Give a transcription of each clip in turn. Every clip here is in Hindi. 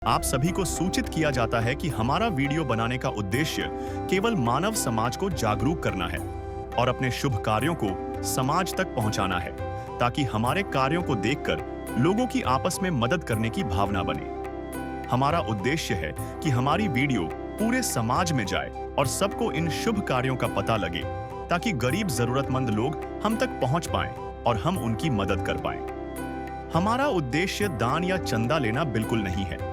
आप सभी को सूचित किया जाता है कि हमारा वीडियो बनाने का उद्देश्य केवल मानव समाज को जागरूक करना है और अपने शुभ कार्यों को समाज तक पहुंचाना है, ताकि हमारे कार्यों को देखकर लोगों की आपस में मदद करने की भावना बने। हमारा उद्देश्य है कि हमारी वीडियो पूरे समाज में जाए और सबको इन शुभ कार्यों का पता लगे, ताकि गरीब जरूरतमंद लोग हम तक पहुंच पाएं और हम उनकी मदद कर पाएं। हमारा उद्देश्य दान या चंदा लेना बिल्कुल नहीं है।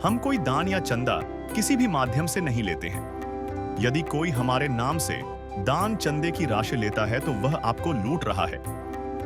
हम कोई दान या चंदा किसी भी माध्यम से नहीं लेते हैं। यदि कोई हमारे नाम से दान चंदे की राशि लेता है तो वह आपको लूट रहा है।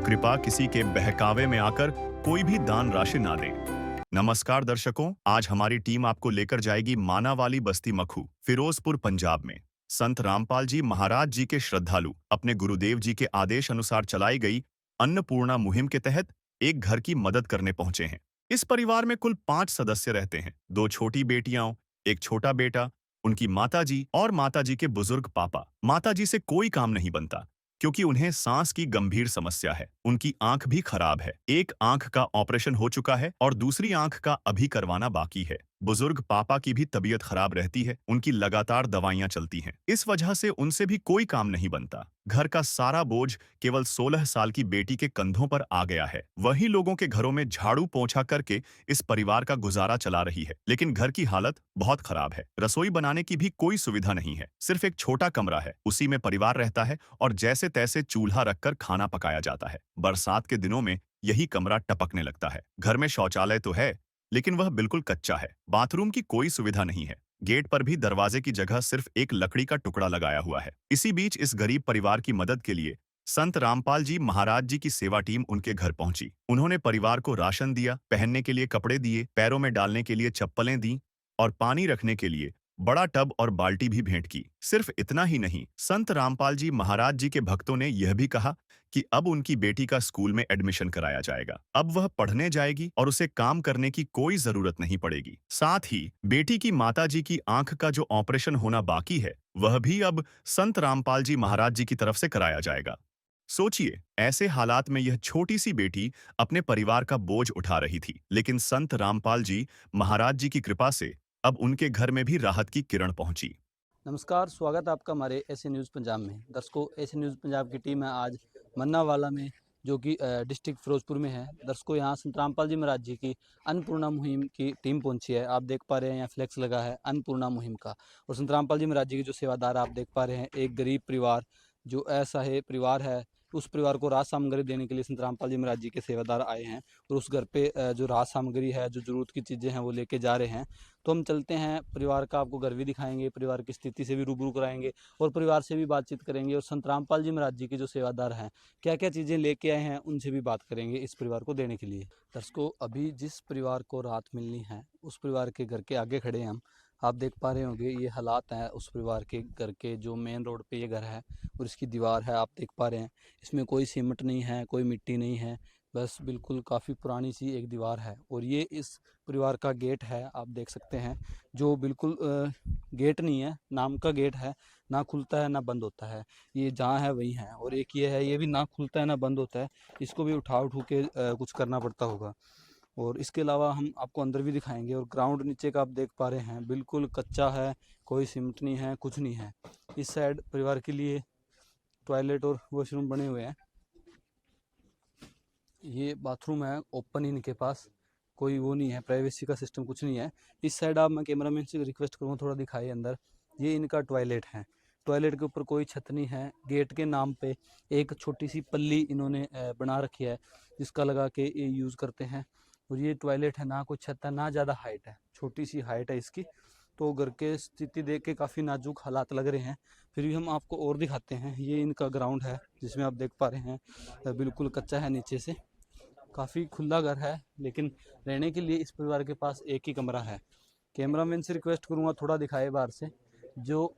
कृपया किसी के बहकावे में आकर कोई भी दान राशि ना दें। नमस्कार दर्शकों, आज हमारी टीम आपको लेकर जाएगी मानावाली बस्ती मखू, फिरोजपुर, पंजाब में। संत रामपाल जी महाराज जी के श्रद्धालु अपने गुरुदेव जी के आदेश अनुसार चलाई गई अन्नपूर्णा मुहिम के तहत एक घर की मदद करने पहुंचे हैं। इस परिवार में कुल 5 सदस्य रहते हैं। 2 छोटी बेटियां, एक छोटा बेटा, उनकी माताजी और माताजी के बुजुर्ग पापा। माताजी से कोई काम नहीं बनता क्योंकि उन्हें सांस की गंभीर समस्या है। उनकी आंख भी खराब है। एक आंख का ऑपरेशन हो चुका है और दूसरी आंख का अभी करवाना बाकी है। बुजुर्ग पापा की भी तबीयत खराब रहती है। उनकी लगातार दवाइयां चलती हैं। इस वजह से उनसे भी कोई काम नहीं बनता। घर का सारा बोझ केवल 16 साल की बेटी के कंधों पर आ गया है। वही लोगों के घरों में झाड़ू पोंछा करके इस परिवार का गुजारा चला रही है, लेकिन घर की हालत बहुत खराब है। रसोई बनाने की भी कोई सुविधा नहीं है। सिर्फ एक छोटा कमरा है, उसी में परिवार रहता है और जैसे तैसे चूल्हा रखकर खाना पकाया जाता है। बरसात के दिनों में यही कमरा टपकने लगता है। घर में शौचालय तो है, लेकिन वह बिल्कुल कच्चा है। बाथरूम की कोई सुविधा नहीं है। गेट पर भी दरवाजे की जगह सिर्फ एक लकड़ी का टुकड़ा लगाया हुआ है। इसी बीच इस गरीब परिवार की मदद के लिए संत रामपाल जी महाराज जी की सेवा टीम उनके घर पहुंची। उन्होंने परिवार को राशन दिया, पहनने के लिए कपड़े दिए, पैरों में डालने के लिए चप्पलें दी और पानी रखने के लिए बड़ा टब और बाल्टी भी भेंट की। सिर्फ इतना ही नहीं, संत रामपाल जी महाराज जी के भक्तों ने यह भी कहा कि अब उनकी बेटी का स्कूल में एडमिशन कराया जाएगा। अब वह पढ़ने जाएगी और उसे काम करने की कोई जरूरत नहीं पड़ेगी। साथ ही बेटी की माताजी की आंख का जो ऑपरेशन होना बाकी है, वह भी अब संत रामपाल जी महाराज जी की तरफ से कराया जाएगा। सोचिए, ऐसे हालात में यह छोटी सी बेटी अपने परिवार का बोझ उठा रही थी, लेकिन संत रामपाल जी महाराज जी की कृपा से अब उनके घर में भी राहत की किरण पहुंची। नमस्कार, स्वागत है आपका हमारे एसी न्यूज़ पंजाब में। दर्शकों, एसी न्यूज़ पंजाब की टीम है आज मन्नावाला में, जो कि डिस्ट्रिक्ट फिरोजपुर में है। दर्शकों, यहाँ संत रामपाल जी महाराज जी की अन्नपूर्णा मुहिम की टीम पहुंची है। आप देख पा रहे हैं यहाँ फ्लेक्स लगा है अन्नपूर्णा मुहिम का। और संत रामपाल जी महाराज जी के जो सेवादार आप देख पा रहे हैं, एक गरीब परिवार जो असहाय परिवार है, उस परिवार को राहत सामग्री देने के लिए संत रामपाल जी महाराज जी के सेवादार आए हैं और उस घर पे जो राहत सामग्री है, जो ज़रूरत की चीज़ें हैं, वो लेके जा रहे हैं। तो हम चलते हैं, परिवार का आपको घर भी दिखाएंगे, परिवार की स्थिति से भी रूबरू कराएंगे और परिवार से भी बातचीत करेंगे और संत रामपाल जी महाराज जी के जो सेवादार हैं, क्या क्या चीज़ें लेके आए हैं, उनसे भी बात करेंगे इस परिवार को देने के लिए। दर्शकों, अभी जिस परिवार को राहत मिलनी है, उस परिवार के घर के आगे खड़े हैं हम। आप देख पा रहे होंगे ये हालात हैं उस परिवार के घर के, जो मेन रोड पे ये घर है और इसकी दीवार है, आप देख पा रहे हैं। इसमें कोई सीमेंट नहीं है, कोई मिट्टी नहीं है, बस बिल्कुल काफ़ी पुरानी सी एक दीवार है। और ये इस परिवार का गेट है, आप देख सकते हैं, जो बिल्कुल गेट नहीं है, नाम का गेट है, ना खुलता है ना बंद होता है। ये जहाँ है वहीं है। और एक ये है, ये भी ना खुलता है ना बंद होता है, इसको भी उठा उठू के कुछ करना पड़ता होगा। और इसके अलावा हम आपको अंदर भी दिखाएंगे। और ग्राउंड नीचे का आप देख पा रहे हैं, बिल्कुल कच्चा है, कोई सीमेंट नहीं है, कुछ नहीं है। इस साइड परिवार के लिए टॉयलेट और वॉशरूम बने हुए हैं। ये बाथरूम है, ओपन ही इनके पास, कोई वो नहीं है, प्राइवेसी का सिस्टम कुछ नहीं है। इस साइड आप, मैं कैमरामैन से रिक्वेस्ट करूँगा थोड़ा दिखाइए अंदर। ये इनका टॉयलेट है। टॉयलेट के ऊपर कोई छत नहीं है। गेट के नाम पे एक छोटी सी पल्ली इन्होंने बना रखी है, जिसका लगा के ये यूज़ करते हैं। और ये टॉयलेट है, ना कोई छत है, ना ज़्यादा हाइट है, छोटी सी हाइट है इसकी। तो घर के स्थिति देख के काफ़ी नाजुक हालात लग रहे हैं, फिर भी हम आपको और दिखाते हैं। ये इनका ग्राउंड है, जिसमें आप देख पा रहे हैं बिल्कुल कच्चा है नीचे से। काफ़ी खुला घर है, लेकिन रहने के लिए इस परिवार के पास एक ही कमरा है। कैमरामैन से रिक्वेस्ट करूँगा थोड़ा दिखाए बाहर से। जो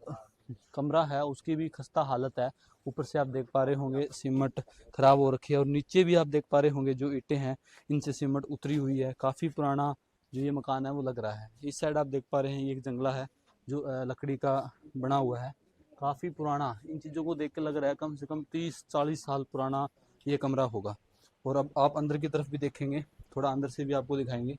कमरा है उसकी भी खस्ता हालत है। ऊपर से आप देख पा रहे होंगे सीमेंट खराब हो रखी है, और नीचे भी आप देख पा रहे होंगे जो ईंटें हैं, इनसे सीमेंट उतरी हुई है। काफ़ी पुराना जो ये मकान है वो लग रहा है। इस साइड आप देख पा रहे हैं, ये एक जंगला है जो लकड़ी का बना हुआ है, काफ़ी पुराना। इन चीज़ों को देख के लग रहा है कम से कम 30-40 साल पुराना ये कमरा होगा। और अब आप अंदर की तरफ भी देखेंगे, थोड़ा अंदर से भी आपको दिखाएंगे।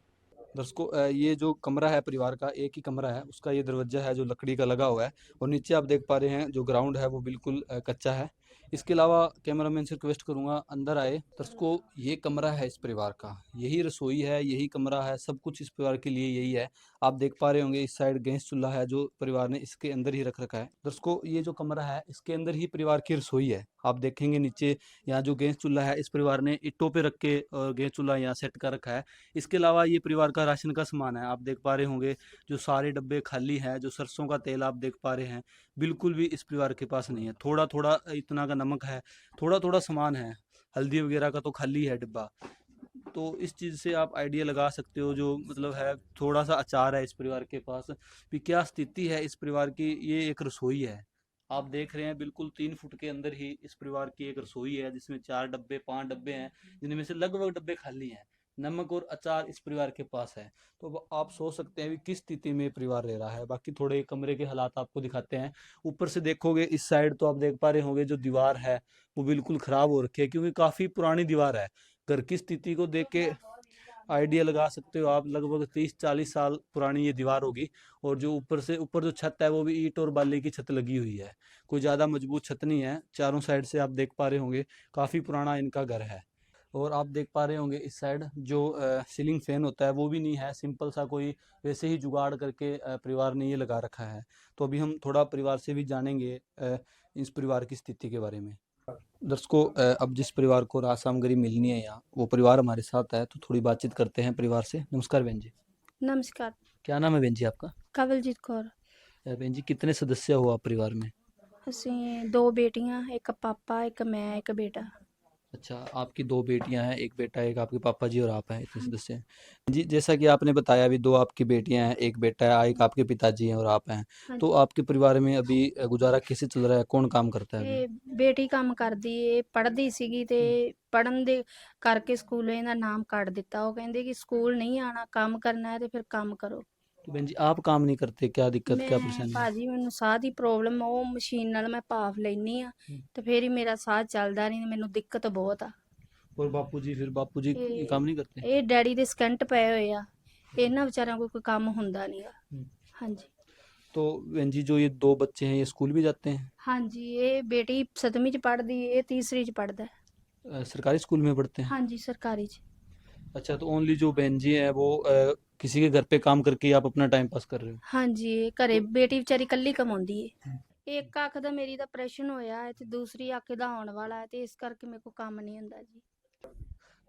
दर्शकों ये जो कमरा है परिवार का, एक ही कमरा है, उसका ये दरवाजा है जो लकड़ी का लगा हुआ है, और नीचे आप देख पा रहे हैं जो ग्राउंड है वो बिल्कुल कच्चा है। इसके अलावा कैमरामैन से रिक्वेस्ट करूंगा अंदर आए। दर्शकों ये कमरा है इस परिवार का, यही रसोई है, यही कमरा है, सब कुछ इस परिवार के लिए यही है। आप देख पा रहे होंगे इस साइड गैस चूल्हा है जो परिवार ने इसके अंदर ही रख रखा है। दर्शकों ये जो कमरा है इसके अंदर ही परिवार की रसोई है। आप देखेंगे नीचे यहाँ जो गैस चूल्हा है इस परिवार ने ईंटों पे रख के और गैस चूल्हा यहाँ सेट कर रखा है। इसके अलावा ये परिवार का राशन का सामान है, आप देख पा रहे होंगे जो सारे डब्बे खाली हैं। जो सरसों का तेल आप देख पा रहे हैं बिल्कुल भी इस परिवार के पास नहीं है। थोड़ा थोड़ा इतना का नमक है, थोड़ा थोड़ा सामान है, हल्दी वगैरह का तो खाली है डिब्बा। तो इस चीज़ से आप आइडिया लगा सकते हो जो मतलब है, थोड़ा सा अचार है इस परिवार के पास भी, क्या स्थिति है इस परिवार की। ये एक रसोई है, आप देख रहे हैं बिल्कुल 3 फुट के अंदर ही इस परिवार की एक रसोई है जिसमें 4 डब्बे 5 डब्बे हैं, जिनमें से लगभग डब्बे खाली हैं। नमक और अचार इस परिवार के पास है। तो अब आप सोच सकते हैं भी किस स्थिति में परिवार रह रहा है। बाकी थोड़े कमरे के हालात आपको दिखाते हैं। ऊपर से देखोगे इस साइड तो आप देख पा रहे होंगे जो दीवार है वो बिल्कुल खराब हो रखी है, क्योंकि काफी पुरानी दीवार है। घर की स्थिति को देख के आइडिया लगा सकते हो आप, लगभग 30-40 साल पुरानी ये दीवार होगी। और जो ऊपर से ऊपर जो छत है वो भी ईंट और बाली की छत लगी हुई है, कोई ज़्यादा मजबूत छत नहीं है। चारों साइड से आप देख पा रहे होंगे काफ़ी पुराना इनका घर है। और आप देख पा रहे होंगे इस साइड जो सीलिंग फैन होता है वो भी नहीं है, सिंपल सा कोई वैसे ही जुगाड़ करके परिवार ने ये लगा रखा है। तो अभी हम थोड़ा परिवार से भी जानेंगे इस परिवार की स्थिति के बारे में। दर्शकों अब जिस परिवार को राहत सामग्री मिलनी है यहाँ, वो परिवार हमारे साथ है, तो थोड़ी बातचीत करते हैं परिवार से। नमस्कार बहन जी। नमस्कार। क्या नाम है बहन जी आपका? कवलजीत कौर। बहन जी कितने सदस्य हो आप परिवार में? ਅਸੀਂ 2 ਬੇਟੀਆਂ, ਇੱਕ ਪਾਪਾ, ਇੱਕ ਮੈਂ, ਇੱਕ बेटा। अच्छा, आपकी 2 बेटियां हैं, एक बेटा, एक आपके पापा जी और आप हैं, इतने सदस्य हैं जी। जैसा कि आपने बताया अभी 2 आपकी बेटियां हैं, एक बेटा है, एक आपके पिताजी हैं और आप हैं। ਹਾਂਜੀ तो आपके परिवार में अभी गुजारा कैसे चल रहा है, कौन काम करता है अभी? ਇਹ ਬੇਟੀ ਕੰਮ ਕਰਦੀ ਏ, ਪੜ੍ਹਦੀ ਸੀਗੀ ਤੇ ਪੜ੍ਹਨ ਦੇ ਕਰਕੇ ਸਕੂਲੋਂ ਇਹਦਾ ਨਾਮ ਕੱਢ ਦਿੱਤਾ। ਉਹ ਕਹਿੰਦੇ ਕਿ ਸਕੂਲ ਨਹੀਂ ਆਣਾ, ਕੰਮ ਕਰਨਾ ਹੈ ਤੇ ਫਿਰ ਕੰਮ ਕਰੋ। तो बहन जी आप काम नहीं करते, क्या दिक्कत क्या ਮੈਂ परेशानी है? ਭਾਜੀ ਮੈਨੂੰ ਸਾਹ ਦੀ ਪ੍ਰੋਬਲਮ, ਉਹ ਮਸ਼ੀਨ ਨਾਲ ਮੈਂ ਭਾਫ ਲੈਣੀ ਆ ਤੇ ਫਿਰ ਹੀ ਮੇਰਾ ਸਾਹ ਚੱਲਦਾ ਨਹੀਂ, ਮੈਨੂੰ ਦਿੱਕਤ ਬਹੁਤ ਆ। और बापू जी ਇਹ काम नहीं करते? ਇਹ ਡੈਡੀ ਦੇ ਸਕੰਟ ਪਏ ਹੋਏ ਆ, ਇਹਨਾਂ ਵਿਚਾਰਿਆਂ ਕੋਲ ਕੋਈ ਕੰਮ ਹੁੰਦਾ ਨਹੀਂਗਾ। हम्म। ਹਾਂਜੀ तो बहन जी जो ये 2 बच्चे हैं ये स्कूल भी जाते हैं? ਹਾਂਜੀ ਇਹ ਬੇਟੀ 7ਵੀਂ ਚ ਪੜ੍ਹਦੀ, ਇਹ ਤੀਸਰੀ ਚ ਪੜ੍ਹਦਾ ਹੈ। सरकारी स्कूल में पढ़ते हैं? ਹਾਂਜੀ ਸਰਕਾਰੀ ਚ। अच्छा, तो ओनली जो बहन जी है वो किसी के घर पे काम करके आप अपना टाइम पास कर रहे हो? ਹਾਂਜੀ ਇਹ ਘਰੇ ਬੇਟੀ ਵਿਚਾਰੀ ਇਕੱਲੀ ਕਮਾਉਂਦੀ ਏ। हम्म। ਇੱਕ ਅੱਖ ਦਾ ਮੇਰੀ ਦਾ ਆਪਰੇਸ਼ਨ ਹੋਇਆ ਹੈ ਤੇ ਦੂਸਰੀ ਅੱਖ ਦਾ ਆਉਣ ਵਾਲਾ ਹੈ ਤੇ ਇਸ ਕਰਕੇ ਮੇਰੇ ਕੋਲ ਕੰਮ ਨਹੀਂ ਹੁੰਦਾ ਜੀ।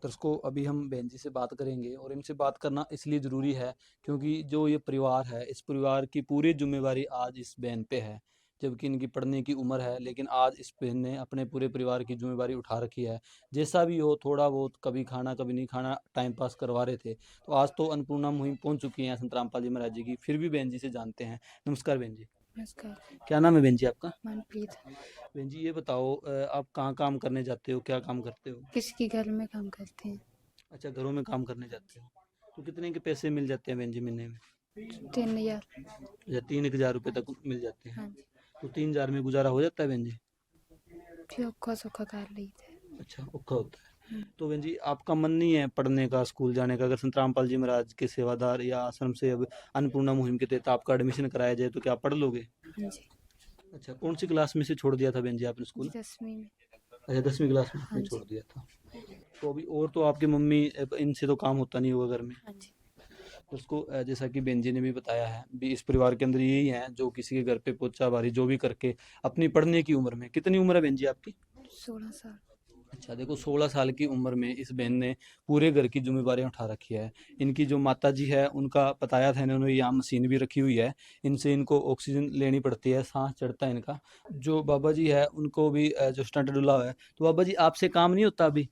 दर्शकों अभी हम बहन जी से बात करेंगे, और इनसे बात करना इसलिए ज़रूरी है क्योंकि जो ये परिवार है इस परिवार की पूरी जिम्मेवारी आज इस बहन पे है। जबकि इनकी पढ़ने की उम्र है, लेकिन आज इस बहन ने अपने पूरे परिवार की जिम्मेवारी उठा रखी है। जैसा भी हो, थोड़ा बहुत कभी खाना कभी नहीं खाना टाइम पास करवा रहे थे। तो आज तो अन्नपूर्णा मुहिम पहुंच चुकी है संत रामपाल जी महाराज जी की, फिर भी बहन जी से जानते हैं। नमस्कार बहन जी। नमस्कार। क्या नाम है बहन जी आपका? मनप्रीत। बहन जी ये बताओ आप कहाँ काम करने जाते हो, क्या काम करते हो? किसके घर में काम करते हैं? अच्छा, घरों में काम करने जाते हो। तो कितने के पैसे मिल जाते हैं बहन जी महीने में? 3000। अच्छा, 3000 रुपये तक मिल जाते हैं। हाँ जी। तो 3000 में गुजारा हो जाता है बहन जी? फिर औखा सौखा कर लेते हैं। अच्छा, औखा होता है। तो बहन जी आपका मन नहीं है पढ़ने का, स्कूल जाने का? अगर संत रामपाल जी महाराज के सेवादार या आश्रम से अब अन्नपूर्णा मुहिम के तहत आपका एडमिशन कराया जाए तो क्या आप पढ़ लोगे? हाँ जी। अच्छा, कौन सी क्लास में से छोड़ दिया था बहन जी आपने स्कूल? 10वीं में। अच्छा, 10वीं क्लास में हाँ आपने जी। छोड़ दिया था। तो अभी और तो आपकी मम्मी इनसे तो काम होता नहीं होगा घर में। हाँ जी। उसको जैसा कि बहन जी ने भी बताया है भी इस परिवार के अंदर यही है जो किसी के घर पे पोछा बारी जो भी करके अपनी पढ़ने की उम्र में, कितनी उम्र है बहन जी आपकी? 16 साल। अच्छा देखो, 16 साल की उम्र में इस बहन ने पूरे घर की जिम्मेवारियां उठा रखी है। इनकी जो माता जी है उनका बताया था इन्होंने, यहाँ मशीन भी रखी हुई है, इनसे इनको ऑक्सीजन लेनी पड़ती है, सांस चढ़ता है इनका। जो बाबा जी है उनको भी जो स्टंट डुला हुआ है। तो बाबा जी आपसे काम नहीं होता अभी?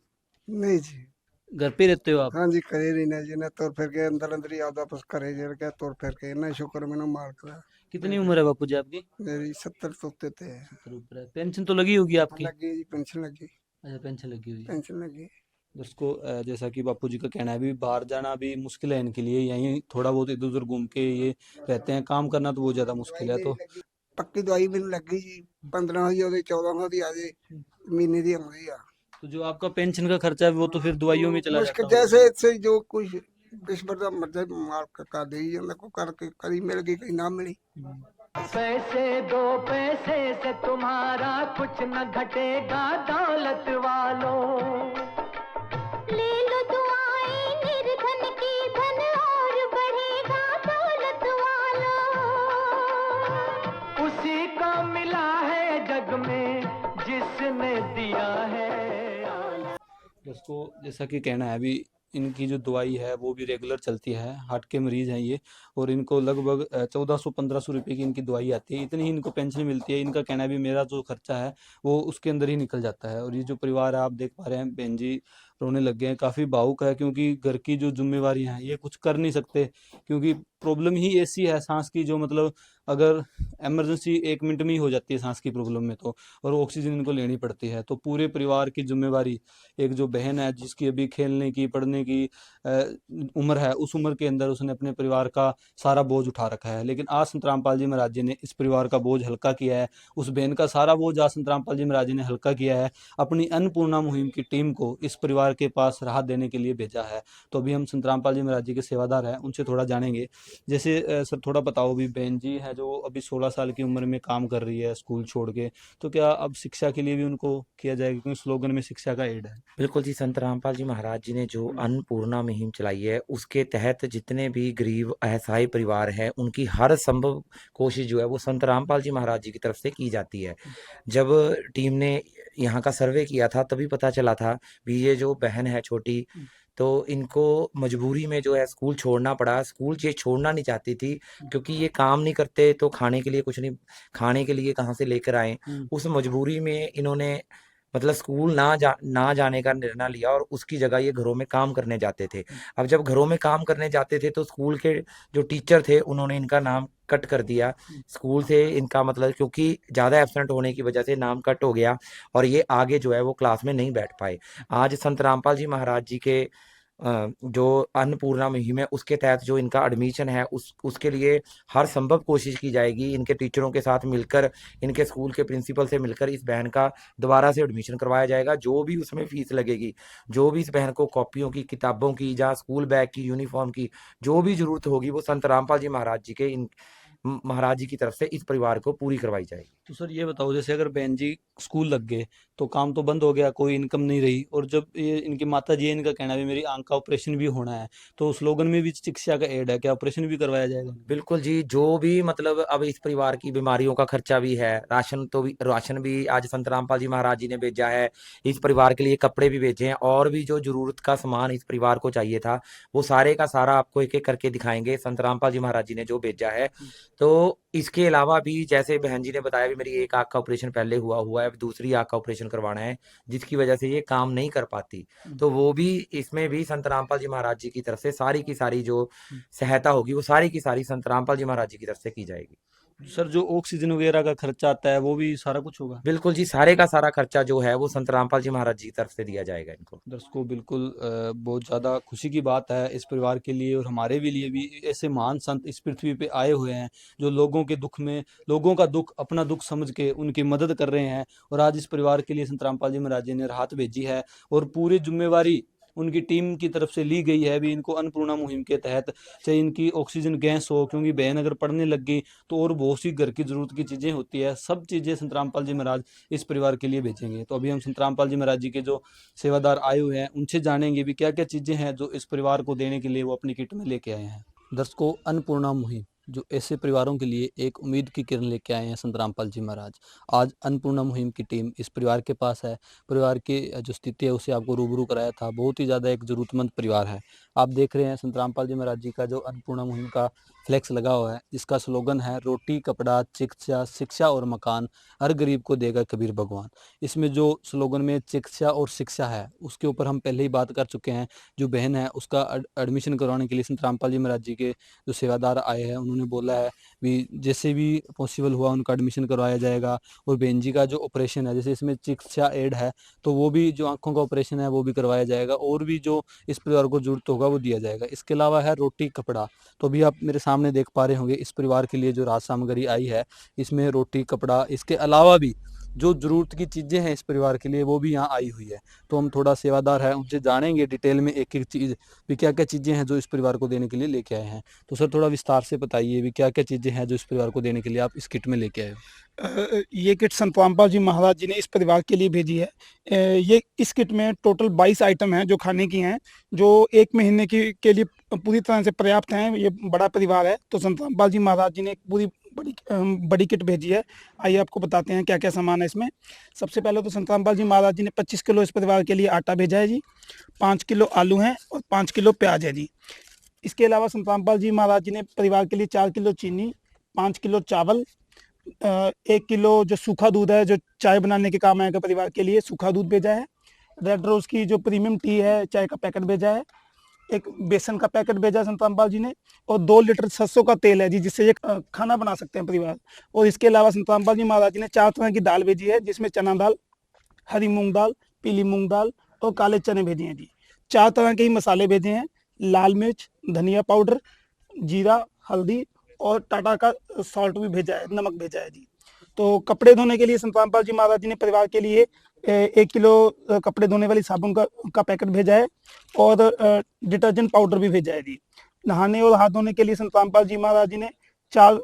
नहीं जी। घर पे रहते हो आप? हाँ जी, करे रही ना जी ने तुर फिर के अंदर अंदर ही आपदा बस करे जे के तुर फिर के ना शुक्र मैंने मार करा। कितनी उम्र है बापू जी आपकी? मेरी 70 तो उत्ते थे। 70 ऊपर है। पेंशन तो लगी होगी आपकी? लगी जी, पेंशन लगी। अच्छा, पेंशन लगी हुई है। पेंशन लगी। उसको जैसा कि बापू जी का कहना है भी बाहर जाना भी मुश्किल है इनके लिए, यहीं थोड़ा बहुत इधर उधर घूम के ये रहते हैं, काम करना तो बहुत ज्यादा मुश्किल है। तो पक्की दवाई मैंने लगी जी 1500 दी 1400 दी आ जे महीने दी आਉਂਦੀ ਆ। जो आपका पेंशन का खर्चा है वो तो फिर दवाइयों में चला मुश्किल जाता होगा। जैसे इससे जो कुछ ईश्वर का मर्जी मालक का दे जांदा, कोई करके कदी मिल गई कदी ना मिली। पैसे दो पैसे से तुम्हारा कुछ न घटेगा दौलत वालों। ले लो दुआएं निर्धन की, धन और बढ़ेगा दौलत वालों। उसी को मिला है जग में जिसने दिया है। दोस्तों जैसा कि कहना है, अभी इनकी जो दवाई है वो भी रेगुलर चलती है। हार्ट के मरीज़ हैं ये, और इनको लगभग 1400-1500 रुपये की इनकी दवाई आती है। इतनी ही इनको पेंशन मिलती है। इनका कहना है भी मेरा जो खर्चा है वो उसके अंदर ही निकल जाता है। और ये जो परिवार है, आप देख पा रहे हैं, बहन जी रोने लग गए हैं, काफ़ी भावुक है, क्योंकि घर की जो जिम्मेवारियां हैं ये कुछ कर नहीं सकते, क्योंकि प्रॉब्लम ही ऐसी है सांस की, जो मतलब अगर इमरजेंसी 1 मिनट में ही हो जाती है सांस की प्रॉब्लम में, तो और ऑक्सीजन इनको लेनी पड़ती है। तो पूरे परिवार की जिम्मेवारी, एक जो बहन है जिसकी अभी खेलने की पढ़ने की उम्र है, उस उम्र के अंदर उसने अपने परिवार का सारा बोझ उठा रखा है। लेकिन आज संत रामपाल जी महाराज जी ने इस परिवार का बोझ हल्का किया है। उस बहन का सारा बोझ आज संत रामपाल जी महाराज जी ने हल्का किया है। अपनी अन्नपूर्णा मुहिम की टीम को इस परिवार के पास राहत देने के लिए भेजा है। तो अभी हम संत रामपाल जी महाराज जी के सेवादार हैं, उनसे थोड़ा जानेंगे। जैसे सर थोड़ा बताओ, अभी बहन जी है जो अभी 16 साल की उम्र में काम कर रही है स्कूल छोड़ के, तो क्या अब शिक्षा के लिए भी उनको किया जाएगा, क्योंकि स्लोगन में शिक्षा का एड है। बिल्कुल जी, संत रामपाल जी महाराज जी ने जो अन्नपूर्णा मुहिम चलाई है उसके तहत जितने भी गरीब असहाय परिवार हैं उनकी हर संभव कोशिश जो है वो संत रामपाल जी महाराज जी की तरफ से की जाती है। जब टीम ने यहाँ का सर्वे किया था तभी पता चला था भी ये जो बहन है छोटी, तो इनको मजबूरी में जो है स्कूल छोड़ना पड़ा। स्कूल ये छोड़ना नहीं चाहती थी, क्योंकि ये काम नहीं करते तो खाने के लिए कुछ नहीं, खाने के लिए कहाँ से लेकर आए। उस मजबूरी में इन्होंने मतलब स्कूल ना जाने का निर्णय लिया और उसकी जगह ये घरों में काम करने जाते थे। अब जब घरों में काम करने जाते थे तो स्कूल के जो टीचर थे उन्होंने इनका नाम कट कर दिया स्कूल से। इनका मतलब क्योंकि ज़्यादा एब्सेंट होने की वजह से नाम कट हो गया और ये आगे जो है वो क्लास में नहीं बैठ पाए। आज संत रामपाल जी महाराज जी के जो अन्नपूर्णा मुहिम है उसके तहत जो इनका एडमिशन है उसके लिए हर संभव कोशिश की जाएगी। इनके टीचरों के साथ मिलकर, इनके स्कूल के प्रिंसिपल से मिलकर इस बहन का दोबारा से एडमिशन करवाया जाएगा। जो भी उसमें फीस लगेगी, जो भी इस बहन को कॉपियों की, किताबों की, या स्कूल बैग की, यूनिफॉर्म की जो भी जरूरत होगी वो संत रामपाल जी महाराज जी के महाराज जी की तरफ से इस परिवार को पूरी करवाई जाएगी। तो सर ये बताओ, जैसे अगर बहन जी स्कूल लग गए तो काम तो बंद हो गया, कोई इनकम नहीं रही, और जब ये इनकी माता जी है, इनका कहना भी मेरी आंख का ऑपरेशन भी होना है, तो स्लोगन में भी शिक्षा का एड है, क्या ऑपरेशन भी करवाया जाएगा? बिल्कुल जी, जो भी मतलब अब इस परिवार की बीमारियों का खर्चा भी है, राशन भी आज संत रामपाल जी महाराज जी ने भेजा है। इस परिवार के लिए कपड़े भी भेजे हैं, और भी जो जरूरत का सामान इस परिवार को चाहिए था वो सारे का सारा आपको एक एक करके दिखाएंगे संत रामपाल जी महाराज जी ने जो भेजा है। तो इसके अलावा भी जैसे बहन जी ने बताया भी मेरी एक आँख का ऑपरेशन पहले हुआ है, अब दूसरी आँख का ऑपरेशन करवाना है जिसकी वजह से ये काम नहीं कर पाती, तो वो भी इसमें भी संत रामपाल जी महाराज जी की तरफ से सारी की सारी जो सहायता होगी वो सारी की सारी संत रामपाल जी महाराज जी की तरफ से की जाएगी। सर जो ऑक्सीजन वगैरह का खर्चा आता है वो भी सारा कुछ होगा? बिल्कुल जी, सारे का सारा खर्चा जो है वो संत रामपाल जी महाराज जी की तरफ से दिया जाएगा इनको। दर्शकों बिल्कुल बहुत ज़्यादा खुशी की बात है इस परिवार के लिए, और हमारे भी लिए भी। ऐसे महान संत इस पृथ्वी पे आए हुए हैं जो लोगों के दुख में, लोगों का दुख अपना दुख समझ के उनकी मदद कर रहे हैं। और आज इस परिवार के लिए संत रामपाल जी महाराज जी ने राहत भेजी है, और पूरी जिम्मेवारी उनकी टीम की तरफ से ली गई है। भी इनको अन्नपूर्णा मुहिम के तहत, चाहे इनकी ऑक्सीजन गैस हो, क्योंकि बहन अगर पढ़ने लग गई तो और बहुत सी घर की जरूरत की चीज़ें होती है, सब चीज़ें संत रामपाल जी महाराज इस परिवार के लिए भेजेंगे। तो अभी हम संत रामपाल जी महाराज जी के जो सेवादार आए हुए हैं उनसे जानेंगे भी क्या क्या चीज़ें हैं जो इस परिवार को देने के लिए वो अपनी किट में लेके आए हैं। दर्शकों, अन्नपूर्णा मुहिम जो ऐसे परिवारों के लिए एक उम्मीद की किरण लेके आए हैं संत रामपाल जी महाराज। आज अन्नपूर्णा मुहिम की टीम इस परिवार के पास है। परिवार की जो स्थिति है उसे आपको रूबरू कराया था। बहुत ही ज़्यादा एक ज़रूरतमंद परिवार है। आप देख रहे हैं संत रामपाल जी महाराज जी का जो अन्नपूर्णा मुहिम का फ्लैक्स लगा हुआ है, जिसका स्लोगन है रोटी कपड़ा शिक्षा, शिक्षा और मकान, हर गरीब को देगा कबीर भगवान। इसमें जो स्लोगन में शिक्षा और शिक्षा है उसके ऊपर हम पहले ही बात कर चुके हैं। जो बहन है उसका एडमिशन करवाने के लिए संत रामपाल जी महाराज जी के जो सेवादार आए हैं उन्होंने बोला है भी जैसे भी पॉसिबल हुआ उनका एडमिशन करवाया जाएगा। और बहन जी का जो ऑपरेशन है, जैसे इसमें शिक्षा एड है, तो वो भी जो आंखों का ऑपरेशन है वो भी करवाया जाएगा, और भी जो इस परिवार को जरूरत होगा वो दिया जाएगा। इसके अलावा है रोटी कपड़ा। तो अभी आप मेरे सामने देख पा रहे होंगे इस परिवार के लिए जो राज सामग्री आई है, इसमें रोटी कपड़ा, इसके अलावा भी जो ज़रूरत की चीज़ें हैं इस परिवार के लिए वो भी यहाँ आई हुई है। तो हम थोड़ा सेवादार है उनसे जानेंगे डिटेल में एक-एक चीज़ भी क्या-क्या चीज़ें हैं जो इस परिवार को देने के लिए लेके आए हैं। तो सर थोड़ा विस्तार से बताइए भी क्या-क्या चीज़ें हैं जो इस परिवार को देने के लिए आप इस किट में लेके आए हो? ये किट संत रामपाल जी महाराज जी ने इस परिवार के लिए भेजी है। ये इस किट में टोटल 22 आइटम हैं जो खाने की हैं, जो 1 महीने की के लिए पूरी तरह से पर्याप्त हैं। ये बड़ा परिवार है, तो संत रामपाल जी महाराज जी ने एक पूरी बड़ी किट भेजी है। आइए आपको बताते हैं क्या-क्या सामान है इसमें। सबसे पहले तो संत रामपाल जी महाराज जी ने 25 किलो इस परिवार के लिए आटा भेजा है जी, 5 किलो आलू हैं और 5 किलो प्याज है जी। इसके अलावा संत रामपाल जी महाराज जी ने परिवार के लिए 4 किलो चीनी, 5 किलो चावल, 1 किलो जो सूखा दूध है जो चाय बनाने के काम आएगा परिवार के लिए, सूखा दूध भेजा है। रेड रोज की जो प्रीमियम टी है चाय का पैकेट भेजा है। एक बेसन का पैकेट भेजा है संत रामपाल जी ने, और 2 लीटर सरसों का तेल है जी, जिससे ये खाना बना सकते हैं परिवार। और इसके अलावा संत रामपाल जी महाराज जी ने 4 तरह की दाल भेजी है, जिसमें चना दाल, हरी मूंग दाल, पीली मूंग दाल और काले चने भेजे हैं जी। 4 तरह के ही मसाले भेजे हैं, लाल मिर्च, धनिया पाउडर, जीरा, हल्दी और टाटा का सॉल्ट भी भेजा है, नमक भेजा है जी। तो कपड़े धोने के लिए संत रामपाल जी महाराज जी ने परिवार के लिए 1 किलो कपड़े धोने वाली साबुन का पैकेट भेजा है और डिटर्जेंट पाउडर भी भेजा है जी। नहाने और हाथ धोने के लिए संत रामपाल जी महाराज जी ने 4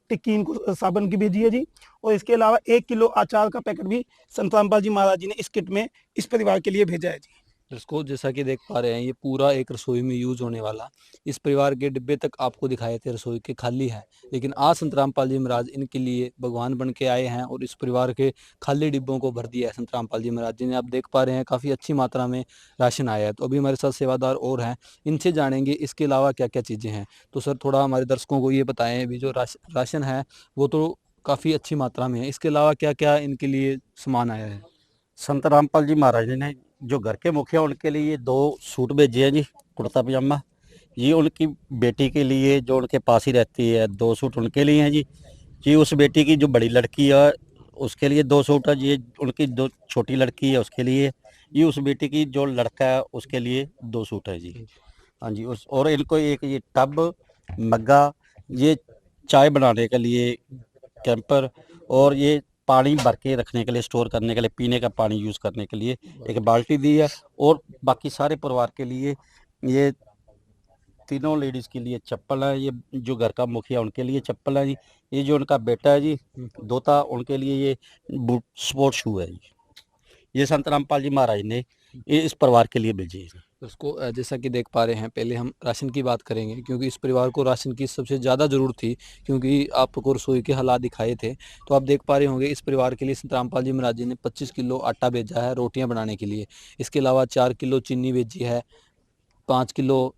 टिक्की इनको साबुन की भेजी है जी। और इसके अलावा 1 किलो अचार का पैकेट भी संत रामपाल जी महाराज जी ने इस किट में इस परिवार के लिए भेजा है जी। इसको जैसा कि देख पा रहे हैं ये पूरा एक रसोई में यूज़ होने वाला इस परिवार के डिब्बे तक आपको दिखाए थे रसोई के खाली है, लेकिन आज संत रामपाल जी महाराज इनके लिए भगवान बन के आए हैं और इस परिवार के खाली डिब्बों को भर दिया है संत रामपाल जी महाराज जी ने। आप देख पा रहे हैं काफ़ी अच्छी मात्रा में राशन आया है। तो अभी हमारे साथ सेवादार और हैं, इनसे जानेंगे इसके अलावा क्या क्या चीज़ें हैं। तो सर थोड़ा हमारे दर्शकों को ये बताएं भी जो राशन है वो तो काफ़ी अच्छी मात्रा में है, इसके अलावा क्या क्या इनके लिए सामान आया है? संत रामपाल जी महाराज जी ने जो घर के मुखिया उनके लिए 2 सूट भेजे हैं जी, कुर्ता पजामा। ये उनकी बेटी के लिए जो उनके पास ही रहती है 2 सूट उनके लिए हैं जी। जी उस बेटी की जो बड़ी लड़की है उसके लिए 2 सूट है। ये उनकी 2 छोटी लड़की है उसके लिए। ये उस बेटी की जो लड़का है उसके लिए 2 सूट है जी। हाँ जी, उस और इनको एक ये टब, मग्गा, ये चाय बनाने के लिए कैंपर, और ये पानी भर के रखने के लिए, स्टोर करने के लिए, पीने का पानी यूज़ करने के लिए एक बाल्टी दी है। और बाकी सारे परिवार के लिए ये तीनों लेडीज़ के लिए चप्पल है। ये जो घर का मुखिया उनके लिए चप्पल है जी। ये जो उनका बेटा है जी दोता, उनके लिए ये बूट स्पोर्ट शू है जी। ये संत रामपाल जी महाराज ने ये इस परिवार के लिए भेजे हैं। उसको जैसा कि देख पा रहे हैं, पहले हम राशन की बात करेंगे क्योंकि इस परिवार को राशन की सबसे ज़्यादा ज़रूरत थी, क्योंकि आपको रसोई के हालात दिखाए थे। तो आप देख पा रहे होंगे इस परिवार के लिए संत रामपाल जी महाराज जी ने 25 किलो आटा भेजा है रोटियां बनाने के लिए। इसके अलावा 4 किलो चीनी भेजी है, 5 किलो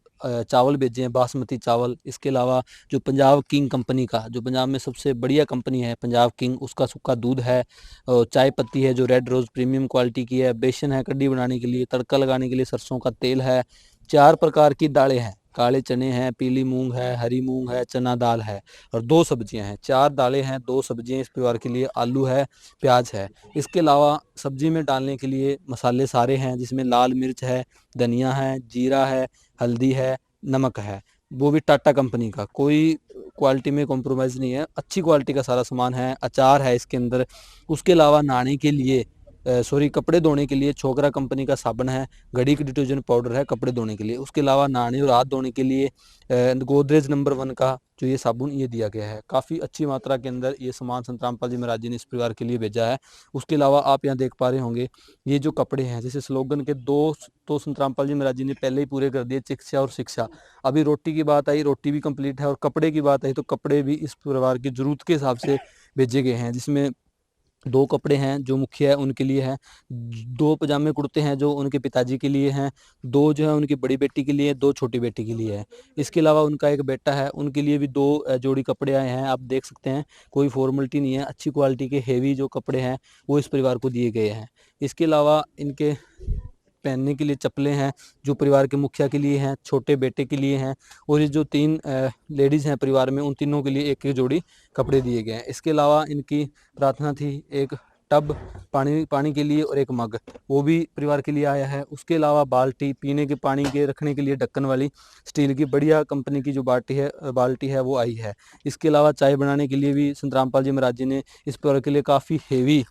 चावल भेजे हैं बासमती चावल। इसके अलावा जो पंजाब किंग कंपनी का, जो पंजाब में सबसे बढ़िया कंपनी है पंजाब किंग, उसका सूखा दूध है, चाय पत्ती है जो रेड रोज़ प्रीमियम क्वालिटी की है, बेसन है कड्डी बनाने के लिए, तड़का लगाने के लिए सरसों का तेल है, 4 प्रकार की दालें हैं, काले चने हैं, पीली मूंग है, हरी मूंग है, चना दाल है और 2 सब्जियां हैं। 4 दालें हैं, 2 सब्जियां इस परिवार के लिए, आलू है, प्याज है। इसके अलावा सब्जी में डालने के लिए मसाले सारे हैं, जिसमें लाल मिर्च है, धनिया है, जीरा है, हल्दी है, नमक है, वो भी टाटा कंपनी का, कोई क्वालिटी में कॉम्प्रोमाइज़ नहीं है, अच्छी क्वालिटी का सारा सामान है। अचार है इसके अंदर। उसके अलावा नहाने के लिए कपड़े धोने के लिए छोकरा कंपनी का साबुन है, घड़ी की डिटर्जेंट पाउडर है कपड़े धोने के लिए। उसके अलावा नहाने और हाथ धोने के लिए गोदरेज नंबर 1 का जो ये साबुन ये दिया गया है। काफ़ी अच्छी मात्रा के अंदर ये सामान संत रामपाल जी महाराज जी ने इस परिवार के लिए भेजा है। उसके अलावा आप यहाँ देख पा रहे होंगे ये जो कपड़े हैं, जैसे स्लोगन के 2 तो संत रामपाल जी महाराज जी ने पहले ही पूरे कर दिए, चिकित्सा और शिक्षा। अभी रोटी की बात आई, रोटी भी कंप्लीट है, और कपड़े की बात आई तो कपड़े भी इस परिवार की ज़रूरत के हिसाब से भेजे गए हैं, जिसमें 2 कपड़े हैं जो मुखिया है उनके लिए हैं, 2 पजामे कुर्ते हैं जो उनके पिताजी के लिए हैं, 2 जो है उनकी बड़ी बेटी के लिए, 2 छोटी बेटी के लिए है। इसके अलावा उनका एक बेटा है, उनके लिए भी 2 जोड़ी कपड़े आए हैं। आप देख सकते हैं कोई फॉर्मलिटी नहीं है, अच्छी क्वालिटी के हेवी जो कपड़े हैं वो इस परिवार को दिए गए हैं। इसके अलावा इनके पहनने के लिए चप्पलें हैं जो परिवार के मुखिया के लिए हैं, छोटे बेटे के लिए हैं, और ये जो 3 लेडीज़ हैं परिवार में उन तीनों के लिए एक एक जोड़ी कपड़े दिए गए हैं। इसके अलावा इनकी प्रार्थना थी एक टब पानी के लिए और एक मग, वो भी परिवार के लिए आया है। उसके अलावा बाल्टी, पीने के पानी के रखने के लिए ढक्कन वाली स्टील की बढ़िया कंपनी की जो बाल्टी है वो आई है। इसके अलावा चाय बनाने के लिए भी संत रामपाल जी महाराज जी ने इस परिवार के लिए काफ़ी हेवी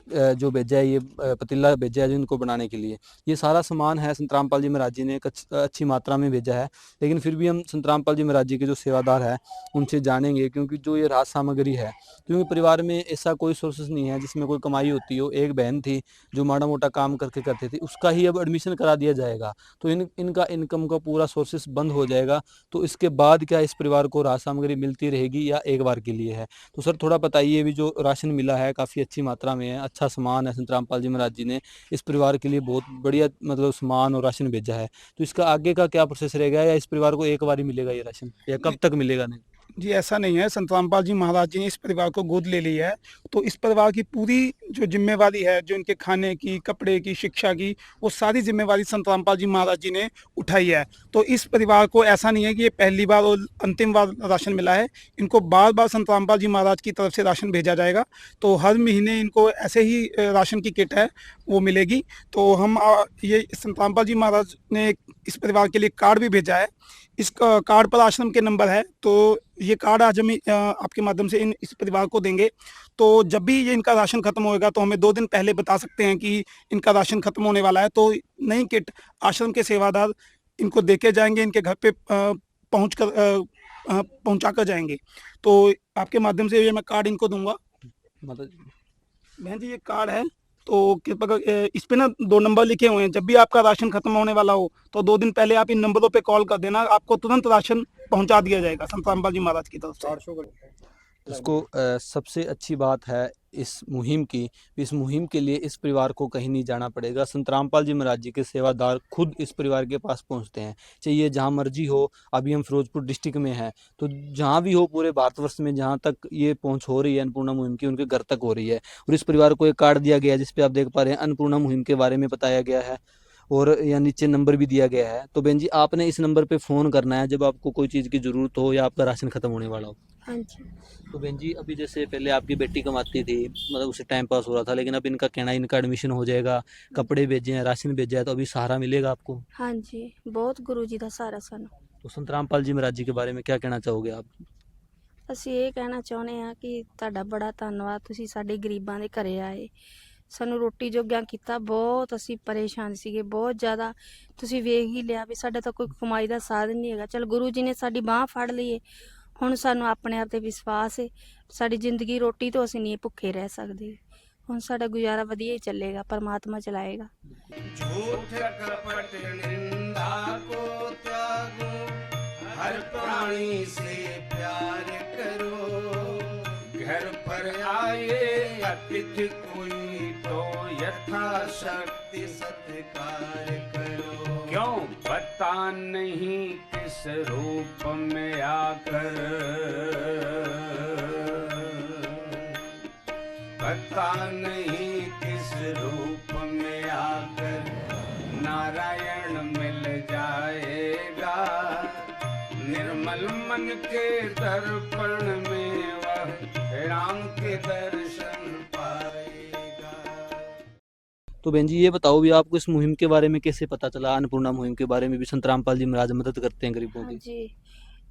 जो भेजा है, ये पतीला भेजा है जो इनको बनाने के लिए, ये सारा सामान है संत रामपाल जी महाराज जी ने एक अच्छी मात्रा में भेजा है। लेकिन फिर भी हम संत रामपाल जी महाराज जी के जो सेवादार हैं उनसे जानेंगे, क्योंकि जो ये राज सामग्री है, क्योंकि परिवार में ऐसा कोई सोर्सेस नहीं है जिसमें कोई कमाई होती हो। एक बहन थी जो माड़ा मोटा काम करके करती थी, उसका ही अब एडमिशन करा दिया जाएगा, तो इनका इनकम का पूरा सोर्सेस बंद हो जाएगा। तो इसके बाद क्या इस परिवार को राज सामग्री मिलती रहेगी या एक बार के लिए है? तो सर थोड़ा बताइए, भी जो राशन मिला है काफ़ी अच्छी मात्रा में है, अच्छा सामान है, संत रामपाल जी महाराज जी ने इस परिवार के लिए बहुत बढ़िया मतलब सामान और राशन भेजा है, तो इसका आगे का क्या प्रोसेस रहेगा, या इस परिवार को एक बार ही मिलेगा ये राशन, या कब तक मिलेगा? नहीं जी, ऐसा नहीं है। संत रामपाल जी महाराज जी ने इस परिवार को गोद ले लिया है, तो इस परिवार की पूरी जो जिम्मेवारी है, जो इनके खाने की, कपड़े की, शिक्षा की, वो सारी जिम्मेवारी संत रामपाल जी महाराज जी ने उठाई है। तो इस परिवार को ऐसा नहीं है कि ये पहली बार और अंतिम बार राशन मिला है, इनको बार बार संत रामपाल जी महाराज की तरफ से राशन भेजा जाएगा। तो हर महीने इनको ऐसे ही राशन की किट है वो मिलेगी। तो हम ये संत रामपाल जी महाराज ने इस परिवार के लिए कार्ड भी भेजा है। इस कार्ड पर आश्रम के नंबर है, तो ये कार्ड आज हम आपके माध्यम से इस परिवार को देंगे। तो जब भी ये इनका राशन खत्म होएगा तो हमें 2 दिन पहले बता सकते हैं कि इनका राशन खत्म होने वाला है, तो नई किट आश्रम के सेवादार इनको देके जाएंगे, इनके घर पे पहुंचा कर जाएंगे। तो आपके माध्यम से ये मैं कार्ड इनको दूंगा। मतलब बहन जी, ये कार्ड है, तो कृपया कर इस पे ना 2 नंबर लिखे हुए हैं। जब भी आपका राशन खत्म होने वाला हो तो 2 दिन पहले आप इन नंबरों पे कॉल कर देना, आपको तुरंत राशन पहुंचा दिया जाएगा संत रामपाल जी महाराज की तरफ से। इसको सबसे अच्छी बात है इस मुहिम की, इस मुहिम के लिए इस परिवार को कहीं नहीं जाना पड़ेगा। संत रामपाल जी महाराज जी के सेवादार खुद इस परिवार के पास पहुंचते हैं, चाहिए जहां मर्जी हो। अभी हम फिरोजपुर डिस्ट्रिक्ट में हैं, तो जहां भी हो पूरे भारतवर्ष में जहां तक ये पहुंच हो रही है अन्नपूर्णा मुहिम की, उनके घर तक हो रही है। और इस परिवार को एक कार्ड दिया गया है जिसपे आप देख पा रहे हैं अन्नपूर्णा मुहिम के बारे में बताया गया है, और या नीचे नंबर भी दिया गया है। तो बहन जी, आपने इस नंबर पे फ़ोन करना है जब आपको कोई चीज़ की ज़रूरत हो या आपका राशन ख़त्म होने वाला हो। हाँ जी। तो बहन जी, अभी जैसे पहले आपकी बेटी कमाती थी, मतलब उससे टाइम पास हो रहा था, लेकिन अब इनका कहना है इनका एडमिशन हो जाएगा, कपड़े भेजे हैं, राशन भेजा है, तो अभी सहारा मिलेगा आपको। हाँ जी, बहुत गुरु जी का सहारा सानू। तो संत रामपाल जी महाराज जी के बारे में क्या कहना चाहोगे आप? ਅਸੀਂ ਇਹ ਕਹਿਣਾ ਚਾਹੁੰਦੇ ਹਾਂ ਕਿ ਤੁਹਾਡਾ ਬੜਾ ਧੰਨਵਾਦ, ਤੁਸੀਂ ਸਾਡੇ ਗਰੀਬਾਂ ਦੇ ਘਰੇ ਆਏ, ਸਾਨੂੰ ਰੋਟੀ ਜੋਗਿਆਂ ਕੀਤਾ। ਬਹੁਤ ਅਸੀਂ ਪਰੇਸ਼ਾਨ ਸੀਗੇ, ਬਹੁਤ ਜ਼ਿਆਦਾ। ਤੁਸੀਂ ਵੇਖ ਹੀ ਲਿਆ ਵੀ ਸਾਡਾ ਤਾਂ ਕੋਈ ਕਮਾਈ ਦਾ ਸਾਧਨ ਨਹੀਂ ਹੈਗਾ। ਚਲ ਗੁਰੂ ਜੀ ਨੇ ਸਾਡੀ ਬਾਂਹ ਫੜ ਲਈ ਏ, ਹੁਣ ਸਾਨੂੰ ਆਪਣੇ ਆਪ ਤੇ ਵਿਸ਼ਵਾਸ ਹੈ, ਸਾਡੀ ਜ਼ਿੰਦਗੀ ਰੋਟੀ ਤੋਂ ਅਸੀਂ ਨਹੀਂ ਭੁੱਖੇ ਰਹਿ ਸਕਦੇ। ਹੁਣ ਸਾਡਾ ਗੁਜ਼ਾਰਾ ਵਧੀਆ ਹੀ ਚੱਲੇਗਾ, ਪਰਮਾਤਮਾ ਚਲਾਏਗਾ। झूठ कपट निंदा को त्यागो, हर प्राणी से प्यार करो। घर पर आए अतिथि कोई तो यथाशक्ति सत्कार करो। क्यों पता नहीं किस रूप में आकर, पता नहीं किस रूप में आकर नारायण मिल जाएगा। निर्मल मन के दर्पण में वह राम के दर्शन पाएगा। तो बहन जी, ये बताओ भी आपको इस मुहिम के बारे में कैसे पता चला? अन्नपूर्णा मुहिम के बारे में भी संत रामपाल जी महाराज मदद करते हैं गरीबों हाँ की। जी,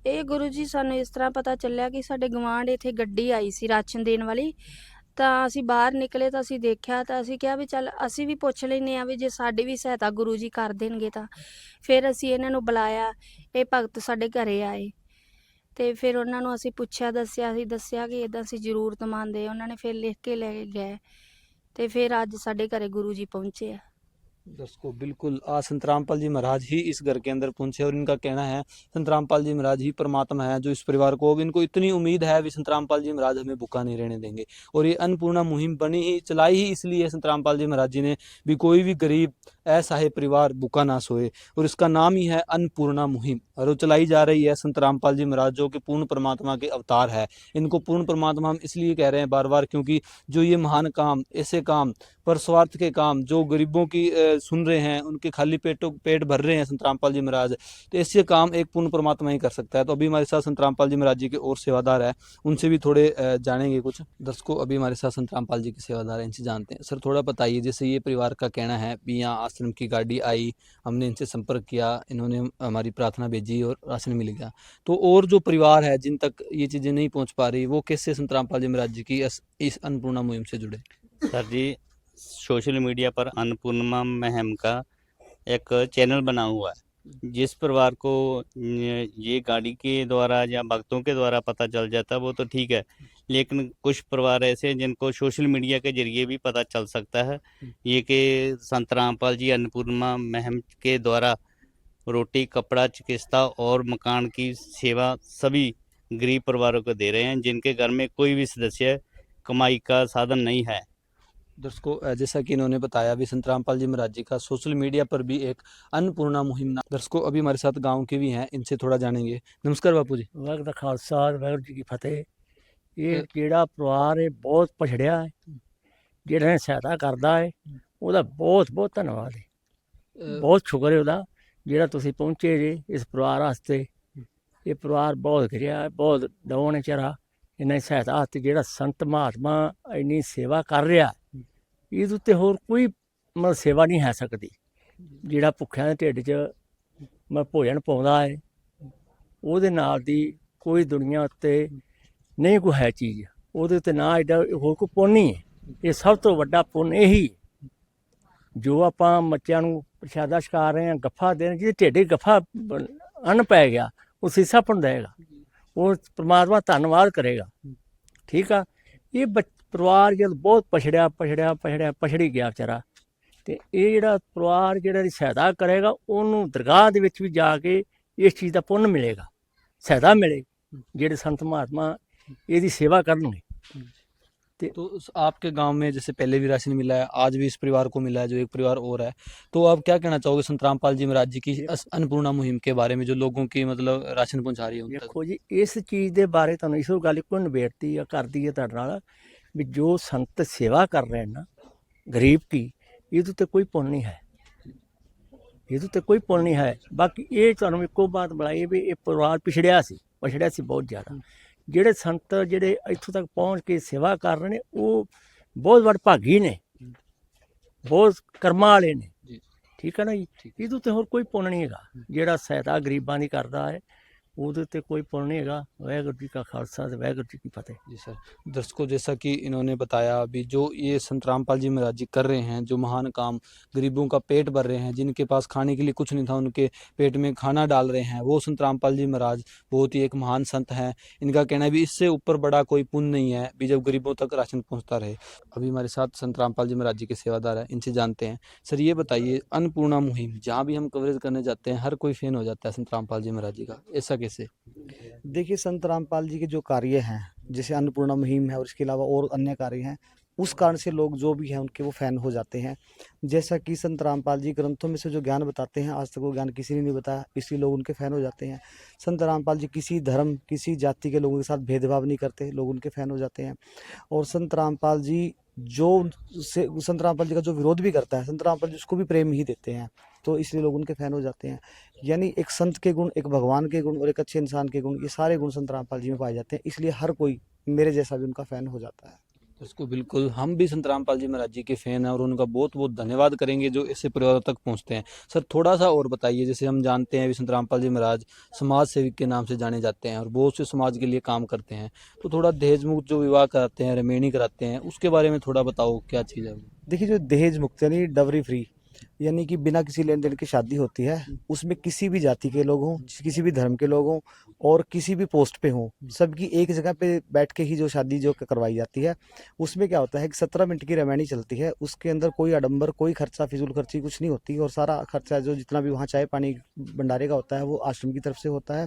ਇਹ ਗੁਰੂ ਜੀ ਸਾਨੂੰ ਇਸ ਤਰ੍ਹਾਂ ਪਤਾ ਚੱਲਿਆ ਕਿ ਸਾਡੇ ਗਵਾਂਢ ਇੱਥੇ ਗੱਡੀ ਆਈ ਸੀ ਰਾਸ਼ਨ ਦੇਣ ਵਾਲੀ। ਤਾਂ ਅਸੀਂ ਬਾਹਰ ਨਿਕਲੇ ਤਾਂ ਅਸੀਂ ਦੇਖਿਆ, ਤਾਂ ਅਸੀਂ ਕਿਹਾ ਵੀ ਚੱਲ ਅਸੀਂ ਵੀ ਪੁੱਛ ਲੈਂਦੇ ਹਾਂ ਵੀ ਜੇ ਸਾਡੀ ਵੀ ਸਹਾਇਤਾ ਗੁਰੂ ਜੀ ਕਰ ਦੇਣਗੇ ਤਾਂ। ਫਿਰ ਅਸੀਂ ਇਹਨਾਂ ਨੂੰ ਬੁਲਾਇਆ, ਇਹ ਭਗਤ ਸਾਡੇ ਘਰੇ ਆਏ, ਤੇ ਫਿਰ ਉਹਨਾਂ ਨੂੰ ਅਸੀਂ ਪੁੱਛਿਆ, ਦੱਸਿਆ ਕਿ ਇਦਾਂ ਅਸੀਂ ਜ਼ਰੂਰਤਮੰਦ ਹੈ। ਉਹਨਾਂ ਨੇ ਫਿਰ ਲਿਖ ਕੇ ਲੈ ਗਏ, ਤੇ ਫਿਰ ਅੱਜ ਸਾਡੇ ਘਰੇ ਗੁਰੂ ਜੀ ਪਹੁੰਚੇ ਆ। दर्शकों, बिल्कुल आज संत रामपाल जी महाराज ही इस घर के अंदर पहुंचे, और इनका कहना है संत रामपाल जी महाराज ही परमात्मा है जो इस परिवार को, अब इनको इतनी उम्मीद है कि संत रामपाल जी महाराज हमें भूखा नहीं रहने देंगे। और ये अन्नपूर्णा मुहिम बनी ही चलाई ही इसलिए संत रामपाल जी महाराज जी ने भी कोई भी गरीब ऐसा है परिवार भूखा ना सोए, और इसका नाम ही है अन्नपूर्णा मुहिम, और वो चलाई जा रही है संत रामपाल जी महाराज जो कि पूर्ण परमात्मा के अवतार है। इनको पूर्ण परमात्मा हम इसलिए कह रहे हैं बार बार, क्योंकि जो ये महान काम, ऐसे काम, पर स्वार्थ के काम, जो गरीबों की सुन रहे हैं, उनके खाली पेट भर रहे हैं संत रामपाल जी महाराज, तो ऐसे काम एक पूर्ण परमात्मा ही कर सकता है। तो अभी हमारे साथ संत रामपाल जी महाराज जी के और सेवादार है, उनसे भी थोड़े जानेंगे कुछ। दर्शकों, अभी हमारे साथ संत रामपाल जी के सेवादार हैं, इनसे जानते हैं। सर थोड़ा बताइए, जैसे ये परिवार का कहना है भी यहाँ आश्रम की गाड़ी आई, हमने इनसे संपर्क किया, इन्होंने हमारी प्रार्थना भेजी और राशन मिल गया, तो और जो परिवार है जिन तक ये चीज़ें नहीं पहुँच पा रही, वो कैसे संत रामपाल जी महाराज जी की इस अन्नपूर्णा मुहिम से जुड़े? सर जी, सोशल मीडिया पर अन्नपूर्णा मुहिम का एक चैनल बना हुआ है। जिस परिवार को ये गाड़ी के द्वारा या भक्तों के द्वारा पता चल जाता है वो तो ठीक है, लेकिन कुछ परिवार ऐसे हैं जिनको सोशल मीडिया के जरिए भी पता चल सकता है ये कि संत रामपाल जी अन्नपूर्णा मुहिम के द्वारा रोटी, कपड़ा, चिकित्सा और मकान की सेवा सभी गरीब परिवारों को दे रहे हैं जिनके घर में कोई भी सदस्य कमाई का साधन नहीं है। दर्शकों जैसा कि इन्होंने बताया अभी संत रामपाल जी महाराज जी का सोशल मीडिया पर भी एक अन्नपूर्णा मुहिम दर्शकों अभी हमारे साथ गांव के भी हैं, इनसे थोड़ा जानेंगे। नमस्कार बापू जी। वाहिगुरू दा खालसा वाहिगुरू जी की फतेह। ये ਜਿਹੜਾ ਪਰਿਵਾਰ ਹੈ ਬਹੁਤ ਪਛੜਿਆ ਹੈ, ਜਿਹੜਾ ਨੇ ਸਹਾਇਤਾ ਕਰਦਾ ਹੈ ਉਹਦਾ ਬਹੁਤ ਬਹੁਤ ਧੰਨਵਾਦ ਹੈ। ਬਹੁਤ ਸ਼ੁਕਰ ਹੈ ਉਹਦਾ ਜਿਹੜਾ ਤੁਸੀਂ ਪਹੁੰਚੇ ਜੇ ਇਸ ਪਰਿਵਾਰ ਵਾਸਤੇ। ਇਹ ਪਰਿਵਾਰ ਬਹੁਤ ਘਿਰਿਆ ਹੈ, ਬਹੁਤ ਡਾਊਨ ਹੈ ਵਿਚਾਰਾ। ਇਹਨਾਂ ਦੀ ਸਹਾਇਤਾ ਵਾਸਤੇ ਜਿਹੜਾ ਸੰਤ ਮਹਾਤਮਾ ਇੰਨੀ ਸੇਵਾ ਕਰ ਰਿਹਾ ਇਹਦੇ ਉੱਤੇ ਹੋਰ ਕੋਈ ਮਤਲਬ ਸੇਵਾ ਨਹੀਂ ਹੈ ਸਕਦੀ। ਜਿਹੜਾ ਭੁੱਖਿਆਂ ਦੇ ਢਿੱਡ 'ਚ ਮੈਂ ਭੋਜਨ ਪਾਉਂਦਾ ਹੈ ਉਹਦੇ ਨਾਲ ਦੀ ਕੋਈ ਦੁਨੀਆ ਉੱਤੇ ਨਹੀਂ ਕੋਈ ਹੈ ਚੀਜ਼। ਉਹਦੇ ਉੱਤੇ ਨਾ ਐਡਾ ਹੋਰ ਕੋਈ ਪੁੰਨ ਨਹੀਂ ਹੈ। ਇਹ ਸਭ ਤੋਂ ਵੱਡਾ ਪੁੰਨ ਇਹੀ ਜੋ ਆਪਾਂ ਬੱਚਿਆਂ ਨੂੰ ਪ੍ਰਸ਼ਾਦਾ ਛਕਾ ਰਹੇ ਹਾਂ, ਗੱਫਾ ਦੇ ਰਹੇ, ਜਿਹਦੇ ਢਿੱਡੇ ਗੱਫਾ ਅੰਨ ਪੈ ਗਿਆ ਉਹ ਸੀਸਾ ਪੁੰਨ ਦੇਗਾ, ਉਹ ਪ੍ਰਮਾਤਮਾ ਧੰਨਵਾਦ ਕਰੇਗਾ। ਠੀਕ ਆ। ਇਹ ਪਰਿਵਾਰ ਜਦ ਬਹੁਤ ਪਛੜੀ ਗਿਆ ਵਿਚਾਰਾ, ਤੇ ਇਹ ਜਿਹੜਾ ਪਰਿਵਾਰ ਜਿਹੜਾ ਦੀ ਸਹਾਇਤਾ ਕਰੇਗਾ ਉਹਨੂੰ ਦਰਗਾਹ ਦੇ ਵਿੱਚ ਵੀ ਜਾ ਕੇ ਇਸ ਚੀਜ਼ ਦਾ ਪੁੰਨ ਮਿਲੇਗਾ, ਸਹਾਇਤਾ ਮਿਲੇ ਜਿਹੜੇ ਸੰਤ महात्मा ਇਹਦੀ सेवा ਕਰਨਗੇ। तो आपके गांव में जैसे पहले भी राशन मिला है, आज भी इस परिवार को मिला है जो एक परिवार और है, तो आप क्या कहना चाहोगे संत रामपाल जी महाराज जी की अन्नपूर्णा मुहिम के बारे में जो लोगों की मतलब राशन पहुंचा रही है उन तक? ਦੇਖੋ ਜੀ ਇਸ ਚੀਜ਼ ਦੇ ਬਾਰੇ ਤੁਹਾਨੂੰ ਇਸੋ ਗੱਲ ਇੱਕੋ ਨਿਬੇੜਤੀ ਆ ਕਰਦੀ ਹੈ ਤੁਹਾਡੇ ਨਾਲ ਵੀ ਜੋ ਸੰਤ ਸੇਵਾ ਕਰ ਰਹੇ ਨਾ ਗਰੀਬ ਕੀ, ਇਹਦੇ ਉੱਤੇ ਕੋਈ ਪੁੰਨ ਨਹੀਂ ਹੈ, ਇਹਦੇ ਉੱਤੇ ਕੋਈ ਪੁੰਨ ਨਹੀਂ ਹੈ। ਬਾਕੀ ਇਹ ਤੁਹਾਨੂੰ ਇੱਕੋ ਬਾਤ ਬੁਲਾਈ ਵੀ ਇਹ ਪਰਿਵਾਰ ਪਿਛੜਿਆ ਸੀ ਬਹੁਤ ਜ਼ਿਆਦਾ। ਜਿਹੜੇ ਸੰਤ ਜਿਹੜੇ ਇੱਥੋਂ ਤੱਕ ਪਹੁੰਚ ਕੇ ਸੇਵਾ ਕਰ ਰਹੇ ਨੇ ਉਹ ਬਹੁਤ ਵੱਡ ਭਾਗੀ ਨੇ, ਬਹੁਤ ਕਰਮਾਂ ਵਾਲੇ ਨੇ। ਠੀਕ ਹੈ ਨਾ ਜੀ। ਇਹਦੇ ਉੱਤੇ ਹੋਰ ਕੋਈ ਪੁੰਨ ਨਹੀਂ ਹੈਗਾ। ਜਿਹੜਾ ਸਹਾਇਤਾ ਗਰੀਬਾਂ ਦੀ ਕਰਦਾ ਹੈ ਉਹਦੇ ਉੱਤੇ कोई पुण्य नहीं हैगा। वाहिगुरू जी का खालसा वाहिगुरू जी की फतेह। जी सर। दर्शकों जैसा कि इन्होंने बताया अभी जो ये संत रामपाल जी महाराज जी कर रहे हैं जो महान काम, गरीबों का पेट भर रहे हैं, जिनके पास खाने के लिए कुछ नहीं था उनके पेट में खाना डाल रहे हैं, वो संत रामपाल जी महाराज बहुत ही एक महान संत हैं। इनका कहना है भी इससे ऊपर बड़ा कोई पुण्य नहीं है भी जब गरीबों तक राशन पहुँचता रहे। अभी हमारे साथ संत रामपाल जी महाराज जी के सेवादार हैं, इनसे जानते हैं। सर ये बताइए अन्नपूर्णा मुहिम जहाँ भी हम कवरेज करने जाते हैं हर कोई फैन हो जाता है संत रामपाल जी महाराज जी का, ऐसा कैसे? देखिए संत रामपाल जी के जो कार्य हैं जैसे अन्नपूर्णा मुहिम है और इसके अलावा और अन्य कार्य हैं, उस कारण से लोग जो भी हैं उनके वो फैन हो जाते हैं। जैसा कि संत रामपाल जी ग्रंथों में से जो ज्ञान बताते हैं आज तक वो ज्ञान किसी ने नहीं बताया, इसलिए लोग उनके फैन हो जाते हैं। संत रामपाल जी किसी धर्म किसी जाति के लोगों के साथ भेदभाव नहीं करते, लोग उनके फैन हो जाते हैं। और संत रामपाल जी संत रामपाल जी का जो विरोध भी करता है संत रामपाल जी उसको भी प्रेम ही देते हैं, तो इसलिए लोग उनके फैन हो जाते हैं। यानी एक संत के गुण, एक भगवान के गुण और एक अच्छे इंसान के गुण, ये सारे गुण संत रामपाल जी में पाए जाते हैं, इसलिए हर कोई मेरे जैसा भी उनका फैन हो जाता है। उसको बिल्कुल हम भी संत रामपाल जी महाराज जी के फैन हैं और उनका बहुत बहुत धन्यवाद करेंगे जो ऐसे परिवारों तक पहुंचते हैं। सर थोड़ा सा और बताइए, जैसे हम जानते हैं भी संत रामपाल जी महाराज समाज सेवक के नाम से जाने जाते हैं और बहुत से समाज के लिए काम करते हैं, तो थोड़ा दहेज मुक्त जो विवाह कराते हैं, रेमेनी कराते हैं, उसके बारे में थोड़ा बताओ क्या चीज़ है? देखिए जो दहेज मुक्त यानी डवरी फ्री यानी कि बिना किसी लेन देन की शादी होती है, उसमें किसी भी जाति के लोग हों, किसी भी धर्म के लोग हों और किसी भी पोस्ट पे हों, सबकी एक जगह पे बैठ के ही जो शादी जो करवाई जाती है, उसमें क्या होता है कि 17 मिनट की रेमेनी चलती है, उसके अंदर कोई आडंबर, कोई खर्चा, फिजूल खर्ची कुछ नहीं होती और सारा खर्चा जो जितना भी वहाँ चाय पानी भंडारे का होता है वो आश्रम की तरफ से होता है।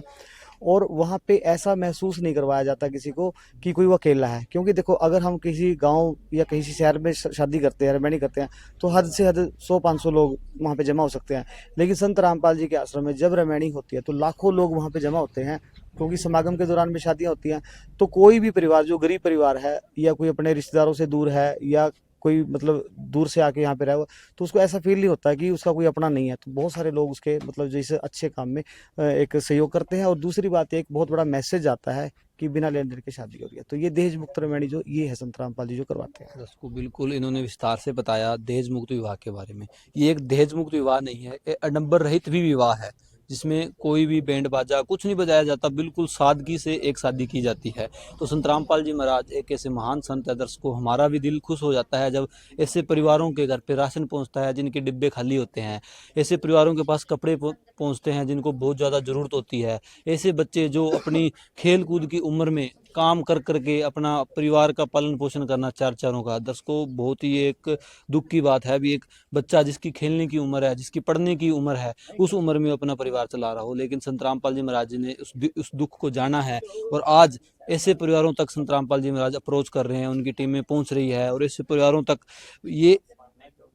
और वहाँ पे ऐसा महसूस नहीं करवाया जाता किसी को कि कोई वो अकेला है, क्योंकि देखो अगर हम किसी गांव या किसी शहर में शादी करते हैं, रेमेनी करते हैं, तो हद से हद 100-500 लोग वहाँ पे जमा हो सकते हैं, लेकिन संत रामपाल जी के आश्रम में जब रेमेनी होती है तो लाखों लोग वहाँ पे जमा होते हैं, क्योंकि समागम के दौरान में शादियाँ होती हैं। तो कोई भी परिवार जो गरीब परिवार है या कोई अपने रिश्तेदारों से दूर है या कोई मतलब दूर से आके यहाँ पे रहा हुआ, तो उसको ऐसा फील नहीं होता कि उसका कोई अपना नहीं है। तो बहुत सारे लोग उसके मतलब जैसे अच्छे काम में एक सहयोग करते हैं। और दूसरी बात एक बहुत बड़ा मैसेज आता है कि बिना लेन देन के शादी हो रही है, तो ये दहेज मुक्त रेमेनी जो ये है संत रामपाल जी जो करवाते हैं। उसको बिल्कुल इन्होंने विस्तार से बताया दहेज मुक्त विवाह के बारे में। ये एक दहेज मुक्त विवाह नहीं है, ये आडंबर रहित भी विवाह है, जिसमें कोई भी बैंड बाजा कुछ नहीं बजाया जाता, बिल्कुल सादगी से एक शादी की जाती है। तो संत रामपाल जी महाराज एक ऐसे महान संत है, दर्शकों हमारा भी दिल खुश हो जाता है जब ऐसे परिवारों के घर पे राशन पहुंचता है जिनके डिब्बे खाली होते हैं, ऐसे परिवारों के पास कपड़े पहुंचते हैं जिनको बहुत ज़्यादा ज़रूरत होती है, ऐसे बच्चे जो अपनी खेल कूद की उम्र में काम कर करके अपना परिवार का पालन पोषण करना चारों का। दर्शकों बहुत ही एक दुख की बात है, अभी एक बच्चा जिसकी खेलने की उम्र है, जिसकी पढ़ने की उम्र है, उस उम्र में अपना परिवार चला रहा हो, लेकिन संत रामपाल जी महाराज जी ने उस दुख को जाना है और आज ऐसे परिवारों तक संत रामपाल जी महाराज अप्रोच कर रहे हैं, उनकी टीमें पहुंच रही है और ऐसे परिवारों तक ये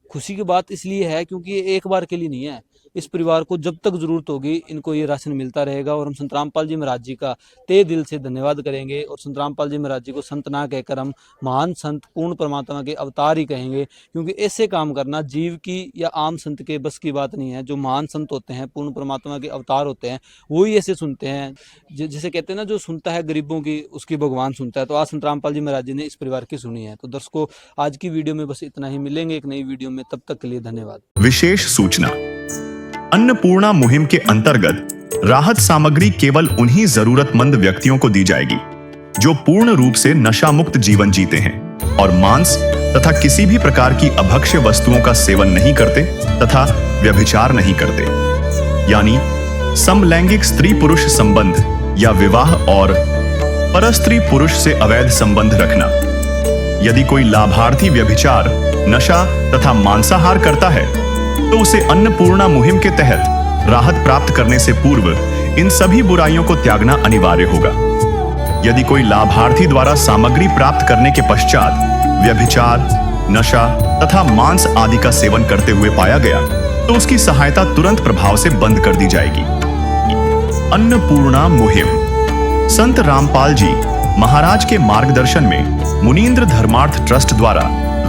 खुशी की बात इसलिए है क्योंकि ये एक बार के लिए नहीं है। इस परिवार को जब तक जरूरत होगी इनको ये राशन मिलता रहेगा और हम संत रामपाल जी महाराज जी का तहे दिल से धन्यवाद करेंगे और संत रामपाल जी महाराज जी को संत ना कहकर हम महान संत पूर्ण परमात्मा के अवतार ही कहेंगे, क्योंकि ऐसे काम करना जीव की या आम संत के बस की बात नहीं है। जो महान संत होते हैं, पूर्ण परमात्मा के अवतार होते हैं, वही ऐसे सुनते हैं। जिसे कहते हैं ना, जो सुनता है गरीबों की उसकी भगवान सुनता है। तो आज संत रामपाल जी महाराज जी ने इस परिवार की सुनी है। तो दर्शकों आज की वीडियो में बस इतना ही, मिलेंगे एक नई वीडियो में, तब तक के लिए धन्यवाद। विशेष सूचना, अन्नपूर्णा मुहिम के अंतर्गत राहत सामग्री केवल उन्हीं जरूरतमंद व्यक्तियों को दी जाएगी जो पूर्ण रूप से नशा मुक्त जीवन जीते हैं और मांस तथा किसी भी प्रकार की अभक्ष्य वस्तुओं का सेवन नहीं करते तथा व्यभिचार नहीं करते, यानी समलैंगिक स्त्री पुरुष संबंध या विवाह और परस्त्री पुरुष से अवैध संबंध रखना। यदि कोई लाभार्थी व्यभिचार, नशा तथा मांसाहार करता है तो उसे अन्नपूर्णा मुहिम के तहत राहत प्राप्त करने से पूर्व इन सभी बुराइयों को त्यागना अनिवार्य होगा। यदि कोई लाभार्थी द्वारा सामग्री प्राप्त करने के पश्चात व्यभिचार, नशा तथा मांस आदि का सेवन करते हुए पाया गया तो उसकी सहायता तुरंत प्रभाव से बंद कर दी जाएगी। अन्नपूर्णा मुहिम संत रामपाल जी महाराज के मार्गदर्शन में मुनींद्र धर्मार्थ ट्रस्ट द्वारा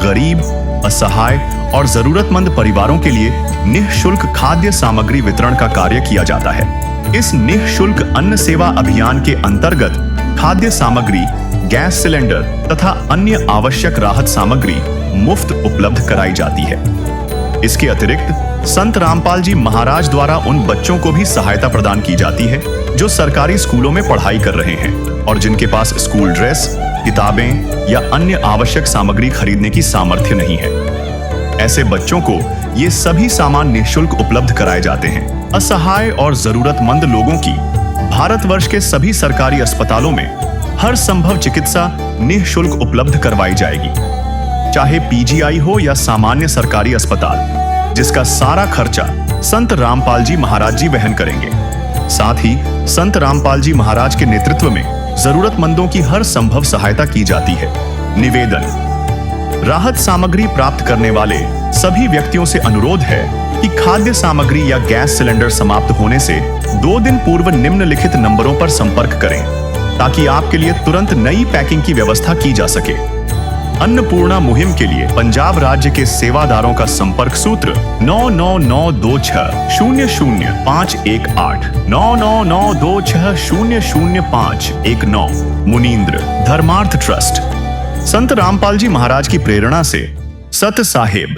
गरीब, असहाय और जरूरतमंद परिवारों के लिए निःशुल्क खाद्य सामग्री वितरण का कार्य किया जाता है। इस निःशुल्क अन्न सेवा अभियान के अंतर्गत खाद्य सामग्री, गैस सिलेंडर तथा अन्य आवश्यक राहत सामग्री मुफ्त उपलब्ध कराई जाती है। इसके अतिरिक्त संत रामपाल जी महाराज द्वारा उन बच्चों को भी सहायता प्रदान की जाती है जो सरकारी स्कूलों में पढ़ाई कर रहे हैं और जिनके पास स्कूल ड्रेस, किताबें या अन्य आवश्यक सामग्री खरीदने की सामर्थ्य नहीं है। ऐसे बच्चों को ये सभी सामान निःशुल्क उपलब्ध कराए जाते हैं। असहाय और जरूरतमंद लोगों की भारतवर्ष के सभी सरकारी अस्पतालों में हर संभव चिकित्सा निःशुल्क उपलब्ध करवाई जाएगी, चाहे पीजीआई हो या सामान्य सरकारी अस्पताल, जिसका सारा खर्चा संत रामपाल जी महाराज जी वहन करेंगे। साथ ही संत रामपाल जी महाराज के नेतृत्व में जरूरतमंदों की हर संभव सहायता की जाती है। निवेदन, राहत सामग्री प्राप्त करने वाले सभी व्यक्तियों से अनुरोध है कि खाद्य सामग्री या गैस सिलेंडर समाप्त होने से 2 दिन पूर्व निम्नलिखित नंबरों पर संपर्क करें ताकि आपके लिए तुरंत नई पैकिंग की व्यवस्था की जा सके। अन्नपूर्णा मुहिम के लिए पंजाब राज्य के सेवादारों का संपर्क सूत्र 9992600518 9992600519। मुनींद्र धर्मार्थ ट्रस्ट, संत रामपाल जी महाराज की प्रेरणा से सत साहिब।